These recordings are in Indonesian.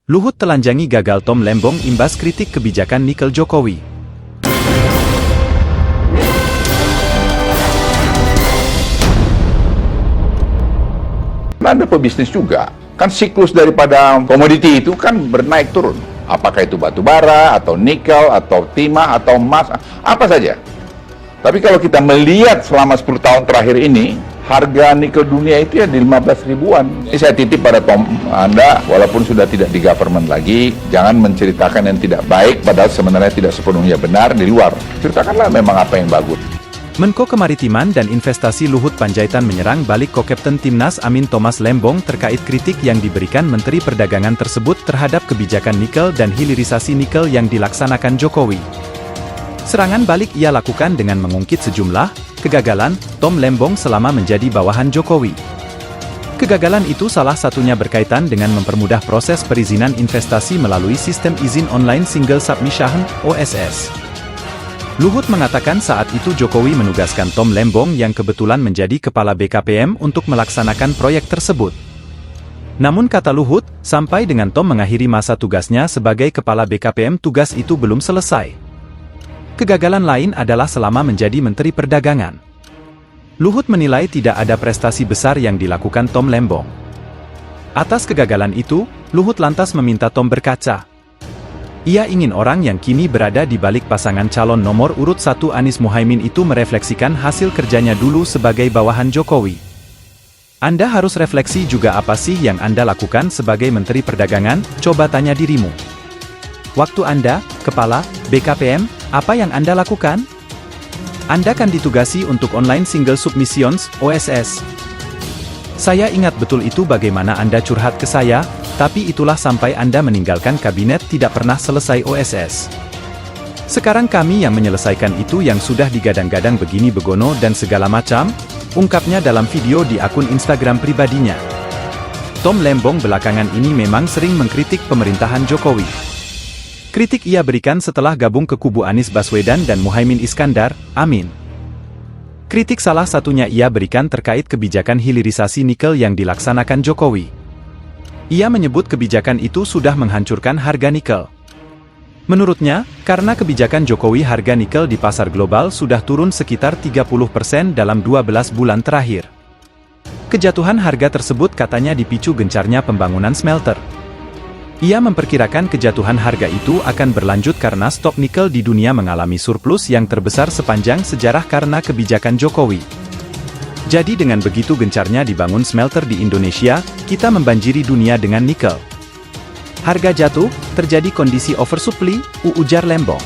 Luhut telanjangi gagal Tom Lembong imbas kritik kebijakan nikel Jokowi. Ada pebisnis juga, kan siklus daripada komoditi itu kan bernaik turun. Apakah itu batu bara, atau nikel, atau timah, atau emas, apa saja. Tapi kalau kita melihat selama 10 tahun terakhir ini, harga nikel dunia itu ya di 15 ribuan. Ini saya titip pada Anda, walaupun sudah tidak di government lagi, jangan menceritakan yang tidak baik, padahal sebenarnya tidak sepenuhnya benar di luar. Ceritakanlah memang apa yang bagus. Menko Kemaritiman dan Investasi Luhut Panjaitan menyerang balik Kokapten Timnas Amin Thomas Lembong terkait kritik yang diberikan Menteri Perdagangan tersebut terhadap kebijakan nikel dan hilirisasi nikel yang dilaksanakan Jokowi. Serangan balik ia lakukan dengan mengungkit sejumlah kegagalan Tom Lembong selama menjadi bawahan Jokowi. Kegagalan itu salah satunya berkaitan dengan mempermudah proses perizinan investasi melalui sistem izin online Single Submission (OSS). Luhut mengatakan saat itu Jokowi menugaskan Tom Lembong yang kebetulan menjadi kepala BKPM untuk melaksanakan proyek tersebut. Namun kata Luhut, sampai dengan Tom mengakhiri masa tugasnya sebagai kepala BKPM tugas itu belum selesai. Kegagalan lain adalah selama menjadi Menteri Perdagangan. Luhut menilai tidak ada prestasi besar yang dilakukan Tom Lembong. Atas kegagalan itu, Luhut lantas meminta Tom berkaca. Ia ingin orang yang kini berada di balik pasangan calon nomor urut 1 Anies Muhaimin itu merefleksikan hasil kerjanya dulu sebagai bawahan Jokowi. Anda harus refleksi juga apa sih yang Anda lakukan sebagai Menteri Perdagangan, coba tanya dirimu. Waktu Anda, kepala BKPM, apa yang Anda lakukan? Anda kan ditugasi untuk online single submissions, OSS. Saya ingat betul itu bagaimana Anda curhat ke saya, tapi itulah sampai Anda meninggalkan kabinet tidak pernah selesai OSS. Sekarang kami yang menyelesaikan itu yang sudah digadang-gadang begini begono dan segala macam, ungkapnya dalam video di akun Instagram pribadinya. Tom Lembong belakangan ini memang sering mengkritik pemerintahan Jokowi. Kritik ia berikan setelah gabung ke kubu Anies Baswedan dan Muhaimin Iskandar, Amin. Kritik salah satunya ia berikan terkait kebijakan hilirisasi nikel yang dilaksanakan Jokowi. Ia menyebut kebijakan itu sudah menghancurkan harga nikel. Menurutnya, karena kebijakan Jokowi harga nikel di pasar global sudah turun sekitar 30% dalam 12 bulan terakhir. Kejatuhan harga tersebut katanya dipicu gencarnya pembangunan smelter. Ia memperkirakan kejatuhan harga itu akan berlanjut karena stok nikel di dunia mengalami surplus yang terbesar sepanjang sejarah karena kebijakan Jokowi. Jadi dengan begitu gencarnya dibangun smelter di Indonesia, kita membanjiri dunia dengan nikel. Harga jatuh, terjadi kondisi oversupply, ujar Lembong.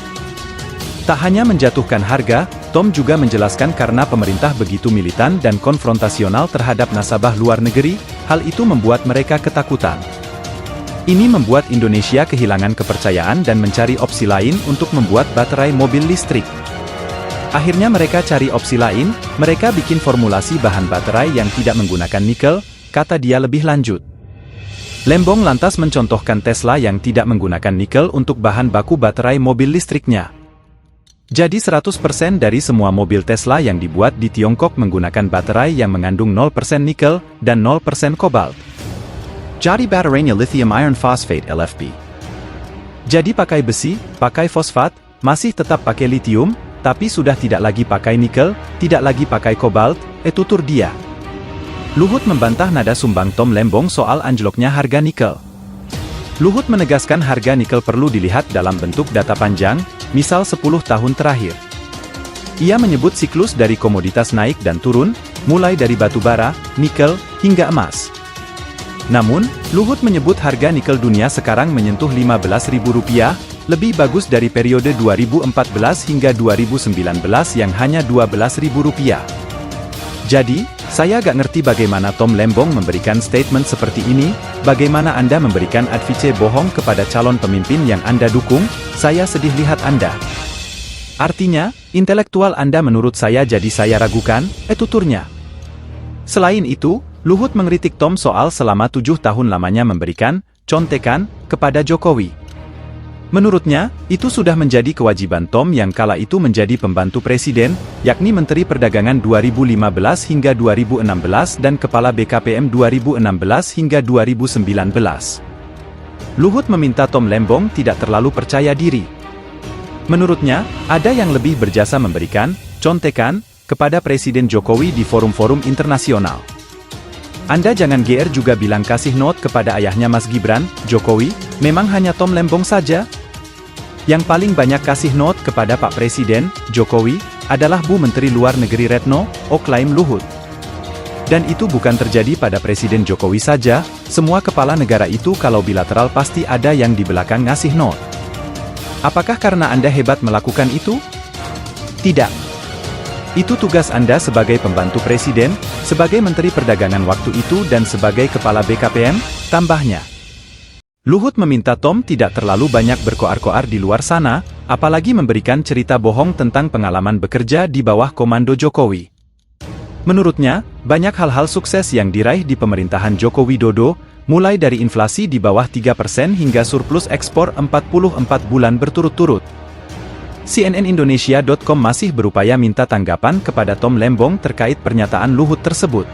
Tak hanya menjatuhkan harga, Tom juga menjelaskan karena pemerintah begitu militan dan konfrontasional terhadap nasabah luar negeri, hal itu membuat mereka ketakutan. Ini membuat Indonesia kehilangan kepercayaan dan mencari opsi lain untuk membuat baterai mobil listrik. Akhirnya mereka cari opsi lain, mereka bikin formulasi bahan baterai yang tidak menggunakan nikel, kata dia lebih lanjut. Lembong lantas mencontohkan Tesla yang tidak menggunakan nikel untuk bahan baku baterai mobil listriknya. Jadi 100% dari semua mobil Tesla yang dibuat di Tiongkok menggunakan baterai yang mengandung 0% nikel dan 0% kobalt. Jadi baterainya lithium iron phosphate LFP. Jadi pakai besi, pakai fosfat, masih tetap pakai lithium, tapi sudah tidak lagi pakai nikel, tidak lagi pakai kobalt, tutur dia. Luhut membantah nada sumbang Tom Lembong soal anjloknya harga nikel. Luhut menegaskan harga nikel perlu dilihat dalam bentuk data panjang, misal 10 tahun terakhir. Ia menyebut siklus dari komoditas naik dan turun, mulai dari batu bara, nikel, hingga emas. Namun, Luhut menyebut harga nikel dunia sekarang menyentuh Rp15.000, lebih bagus dari periode 2014 hingga 2019 yang hanya Rp12.000. Jadi, saya gak ngerti bagaimana Tom Lembong memberikan statement seperti ini, bagaimana Anda memberikan advice bohong kepada calon pemimpin yang Anda dukung, saya sedih lihat Anda. Artinya, intelektual Anda menurut saya jadi saya ragukan, tuturnya. Selain itu, Luhut mengkritik Tom soal selama 7 tahun lamanya memberikan contekan kepada Jokowi. Menurutnya, itu sudah menjadi kewajiban Tom yang kala itu menjadi pembantu presiden, yakni Menteri Perdagangan 2015 hingga 2016 dan Kepala BKPM 2016 hingga 2019. Luhut meminta Tom Lembong tidak terlalu percaya diri. Menurutnya, ada yang lebih berjasa memberikan contekan kepada Presiden Jokowi di forum-forum internasional. Anda jangan GR juga bilang kasih note kepada ayahnya Mas Gibran, Jokowi, memang hanya Tom Lembong saja? Yang paling banyak kasih note kepada Pak Presiden, Jokowi, adalah Bu Menteri Luar Negeri Retno, klaim Luhut. Dan itu bukan terjadi pada Presiden Jokowi saja, semua kepala negara itu kalau bilateral pasti ada yang di belakang ngasih note. Apakah karena Anda hebat melakukan itu? Tidak. Itu tugas Anda sebagai pembantu Presiden, sebagai Menteri Perdagangan waktu itu dan sebagai Kepala BKPM, tambahnya. Luhut meminta Tom tidak terlalu banyak berkoar-koar di luar sana, apalagi memberikan cerita bohong tentang pengalaman bekerja di bawah komando Jokowi. Menurutnya, banyak hal-hal sukses yang diraih di pemerintahan Joko Widodo, mulai dari inflasi di bawah 3% hingga surplus ekspor 44 bulan berturut-turut. CNNIndonesia.com masih berupaya minta tanggapan kepada Tom Lembong terkait pernyataan Luhut tersebut.